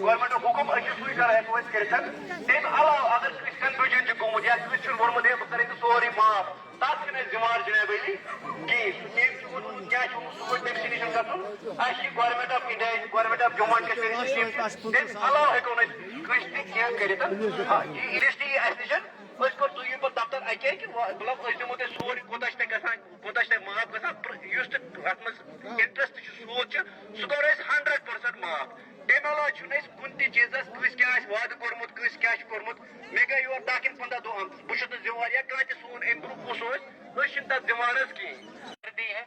Government हुकुम सू कर हेको तम अलाव अगर कन्फ्यूजन गोमुत या वोर्मुत है बह कर सोरे माफ तथ जिम्मेवार जनाब अली कहें क्या तम नश government of India government of Jammu and Kashmir तम अलाव हेको कर नश तुम पे दफ्तर अके कि मतलब दिमो तुम सोरे कोत माफ गत इंटरेस्ट सूद सह कर 100% माफ तम अलाव कुन चीज कस क्या वाद कोर्मुत कस क्या कोर्मुत मे गई योर 10-15 दह बहुत जिम्मेवार या कह सोन अम ब्रोह तथ जिम्मेवार दी है।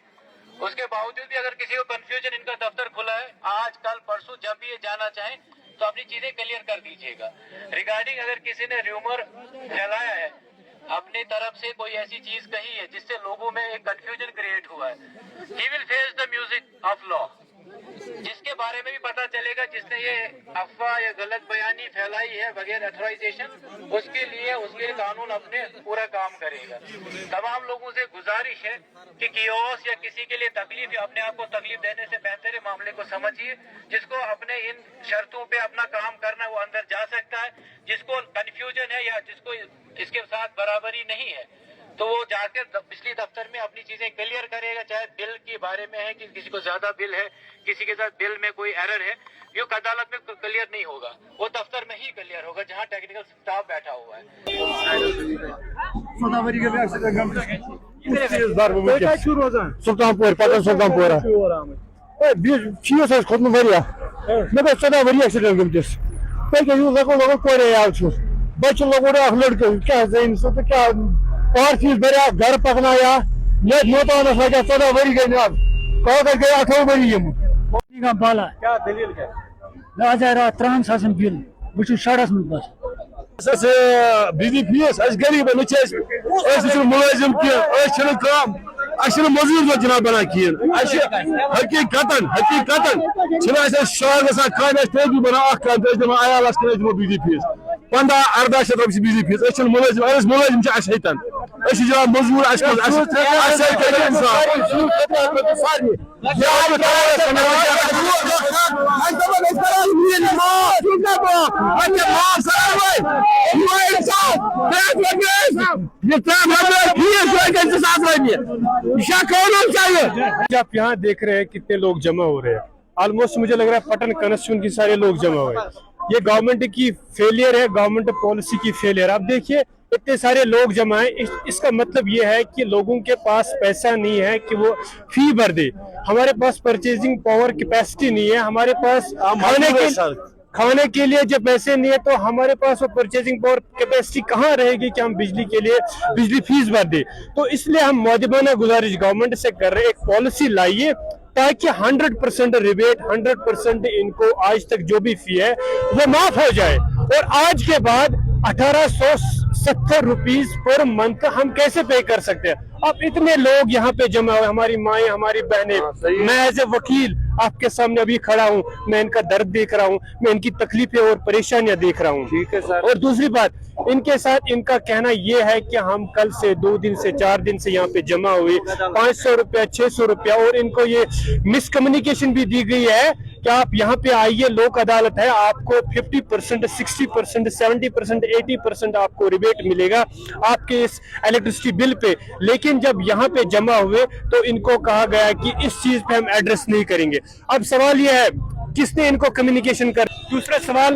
उसके बावजूद भी अगर किसी को कंफ्यूजन इनका दफ्तर खुला है आज कल परसों जब भी ये जाना चाहें तो अपनी चीजें क्लियर कर दीजिएगा। रिगार्डिंग अगर किसी ने र्यूमर फैलाया है अपनी तरफ से कोई ऐसी चीज कही है जिससे लोगों में एक कंफ्यूजन क्रिएट हुआ है, he will face the music of law. जिसके बारे में भी पता चलेगा जिसने ये अफवाह या गलत बयानी फैलाई है बगैर अथॉराइजेशन उसके लिए कानून अपने पूरा काम करेगा। तमाम लोगों से गुजारिश है कि कियोस या किसी के लिए तकलीफ या अपने आप को तकलीफ देने से बेहतर है मामले को समझिए। जिसको अपने इन शर्तों पे अपना काम करना वो अंदर जा सकता है, जिसको कंफ्यूजन है या जिसको इसके साथ बराबरी नहीं है तो वो जाकर बिजली दफ्तर में अपनी चीजें क्लियर करेगा। चाहे बिल के बारे में है कि किसी को ज्यादा बिल है, किसी के साथ बिल में कोई एरर है, ये अदालत में क्लियर नहीं होगा, वो दफ्तर में ही क्लियर होगा जहाँ टेक्निकल स्टाफ बैठा हुआ है। सुल्तानपुर पता सुल्तानपुरा खोत मे गो 14 वरी एक्सीडेंट गमतिस पे लगो कोरे बच्चे लगो लड़के क्या क्या और चीज भर घर पकनाया मोतानस लगे 14 वरी गई अब कह गए 18 वरी बाला क्या दलील क्या आज रात 3 बिल बहुत शहरस में बस बिजली फीस गरीब मुलाजिम कम मजूर जनाब बना हकीकतन शहर गई बना आयाल दिमो बिजली फीस 15-18 शत रुपये बिजली फीस मुलाजिम मुलाजिम हतन जनाब मजूर आप यहाँ देख रहे हैं कितने लोग जमा हो रहे हैं। ऑलमोस्ट मुझे लग रहा है पटन कॉन्स्टिट्यूएंसी की सारे लोग जमा हुए। ये गवर्नमेंट की फेलियर है, गवर्नमेंट पॉलिसी की फेलियर। आप देखिए इतने सारे लोग जमा है, इसका मतलब ये है कि लोगों के पास पैसा नहीं है कि वो फी भर दे। हमारे पास परचेजिंग पावर कैपेसिटी नहीं है, हमारे पास खाने के लिए जब पैसे नहीं है तो हमारे पास वो परचेजिंग पावर कैपेसिटी कहाँ रहेगी कि हम बिजली के लिए बिजली फीस भर दे। तो इसलिए हम मौजूदा गुजारिश गवर्नमेंट से कर रहे हैं, एक पॉलिसी लाइए ताकि 100% रिबेट 100% इनको आज तक जो भी फी है वो माफ हो जाए। और आज के बाद 1870 रुपीज पर मंथ हम कैसे पे कर सकते हैं। अब इतने लोग यहाँ पे जमा हुए, हमारी माएँ हमारी बहनें, मैं एज ए वकील आपके सामने अभी खड़ा हूँ, मैं इनका दर्द देख रहा हूँ, मैं इनकी तकलीफें और परेशानियां देख रहा हूँ। ठीक है सर। और दूसरी बात इनके साथ इनका कहना यह है कि हम कल से 2 दिन से 4 दिन से यहाँ पे जमा हुए 500 रुपया 600 रुपया, और इनको ये मिसकम्युनिकेशन भी दी गई है कि आप यहाँ पे आइए, लोक अदालत है, आपको 50%, 60%, 70%, 80% आपको रिबेट मिलेगा आपके इस इलेक्ट्रिसिटी बिल पे। लेकिन जब यहाँ पे जमा हुए तो इनको कहा गया कि इस चीज पे हम एड्रेस नहीं करेंगे। अब सवाल यह है किसने इनको कम्युनिकेशन कर। दूसरा सवाल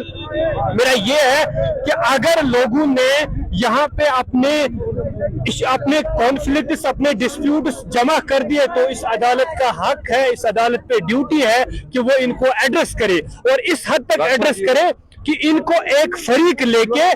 मेरा ये है कि अगर लोगों ने यहाँ पे अपने कॉन्फ्लिक्ट्स, अपने डिस्प्यूट्स जमा कर दिए तो इस अदालत का हक है, इस अदालत पे ड्यूटी है कि वो इनको एड्रेस करे, और इस हद तक एड्रेस करे कि इनको एक फरीक लेके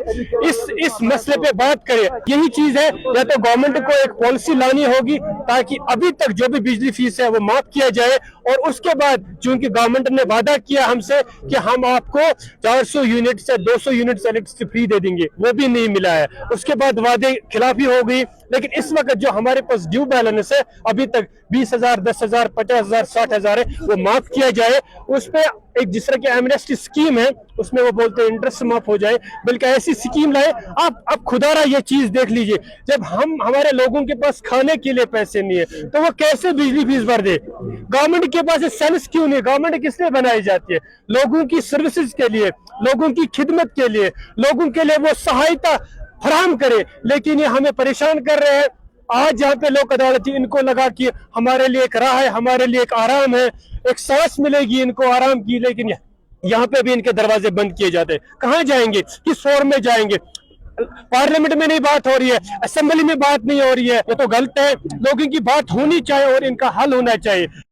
इस मसले पे बात करे। यही चीज है, या तो गवर्नमेंट को एक पॉलिसी लानी होगी ताकि अभी तक जो भी बिजली फीस है वो माफ किया जाए, और उसके बाद चूंकि गवर्नमेंट ने वादा किया हमसे कि हम आपको 400 यूनिट से 200 यूनिट इलेक्ट्रिसिटी फ्री दे देंगे, वो भी नहीं मिला है। उसके बाद वादे खिलाफी हो गई, لیکن اس وقت جو ہمارے پاس ڈیو بیلنس ہے ابھی تک 20,000 10,000 50,000 60,000 ہے وہ معاف کیا جائے. اس پہ ایک جس طرح کی ایمنیسٹی اسکیم ہے اس میں وہ بولتے ہیں انٹرسٹ معاف ہو جائے, بلکہ ایسی اسکیم لائے. آپ اب خدا را یہ چیز دیکھ لیجئے, جب ہمارے لوگوں کے پاس کھانے کے لیے پیسے نہیں ہے تو وہ کیسے بجلی فیس بھر دے؟ گورنمنٹ کے پاس سیلس کیوں نہیں؟ گورنمنٹ کس لیے بنائی جاتی ہے؟ لوگوں کی سروسز کے لیے, لوگوں کی خدمت کے لیے, لوگوں کے لیے وہ سہایتا فراہم کرے. لیکن یہ ہمیں پریشان کر رہے ہیں. آج جہاں پہ لوک عدالتی ان کو لگا کہ ہمارے لیے ایک راہ ہے, ہمارے لیے ایک آرام ہے, ایک سانس ملے گی ان کو آرام کی, لیکن یہاں پہ بھی ان کے دروازے بند کیے جاتے ہیں. کہاں جائیں گے؟ کس فورم میں جائیں گے؟ پارلیمنٹ میں نہیں بات ہو رہی ہے, اسمبلی میں بات نہیں ہو رہی ہے. یہ تو غلط ہے. لوگوں کی بات ہونی چاہیے اور ان کا حل ہونا چاہیے.